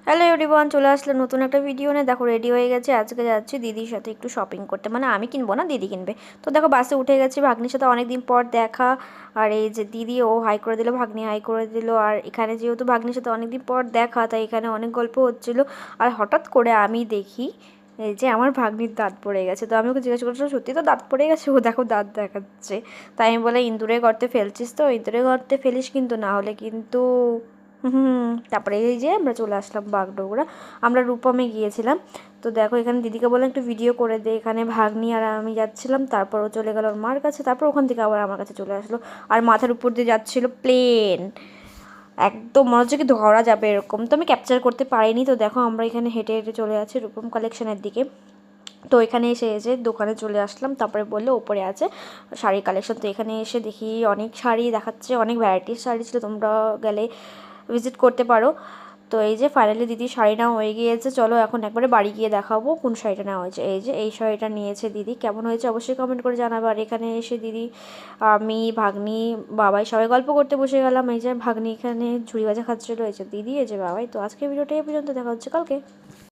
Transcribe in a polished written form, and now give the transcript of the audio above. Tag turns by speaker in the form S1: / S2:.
S1: Hello everyone, চলে আসলাম নতুন একটা ভিডিও নিয়ে। দেখো রেডি হয়ে গেছে, আজকে যাচ্ছি দিদির সাথে একটু শপিং করতে। মানে আমি কিনবো না, দিদি কিনবে। তো দেখো বাসে উঠে গেছি, ভাগ্নির সাথে অনেকদিন পর দেখা। আর এই যে দিদি, ও হাই করে দিল, ভাগ্নি হাই করে দিল। আর এখানে যেহেতু ভাগ্নির সাথে অনেকদিন পর দেখা, তাই এখানে অনেক গল্প হচ্ছিল। আর হঠাৎ করে আমি দেখি এই যে আমার ভাগ্নির দাঁত পড়ে গেছে। তো আমি ওকে জিজ্ঞাসা করছিলাম, সত্যি তো দাঁত পড়ে গেছে? ও দেখো দাঁত দেখাচ্ছে। তাই আমি বলে, ইঁদুরে গর্তে ফেলছিস তো, ইঁদুরে গর্তে ফেলিস কিন্তু, না হলে কিন্তু তারপরে এই যে আমরা চলে আসলাম বাগডোগরা। আমরা রূপমে গিয়েছিলাম। তো দেখো এখানে দিদিকে বললাম একটু ভিডিও করে দে। এখানে ভাগ্নি আর আমি যাচ্ছিলাম, তারপর ও চলে গেল ওর মার কাছে, তারপর ওখান থেকে আবার আমার কাছে চলে আসলো। আর মাথার উপর দিয়ে যাচ্ছিল প্লেন, একদম মনে হচ্ছে কি ধরা যাবে এরকম। তো আমি ক্যাপচার করতে পারিনি। তো দেখো আমরা এখানে হেঁটে হেঁটে চলে যাচ্ছি রূপম কালেকশনের দিকে। তো এখানে এসে দোকানে চলে আসলাম, তারপরে বললো ওপরে আছে শাড়ি কালেকশন। তো এখানে এসে দেখি অনেক শাড়ি দেখাচ্ছে, অনেক ভ্যারাইটিস শাড়ি ছিল, তোমরা গেলে ভিজিট করতে পারো। তো এই যে ফাইনালি দিদি শাড়ি নেওয়া হয়ে গিয়েছে। চলো এখন একবারে বাড়ি গিয়ে দেখাবো কোন শাড়িটা নেওয়া হয়েছে। এই যে এই শাড়িটা নিয়েছে দিদি, কেমন হয়েছে অবশ্যই কমেন্ট করে জানাবো। আর এখানে এসে দিদি, আমি, ভাগ্নি, বাবাই সবাই গল্প করতে বসে গেলাম। এই যে ভাগ্নি এখানে ঝুড়ি ভাজা খাচ্ছিলো, এই যে দিদি, এই যে বাবাই। তো আজকের ভিডিওটা এই পর্যন্ত, দেখা হচ্ছে কালকে।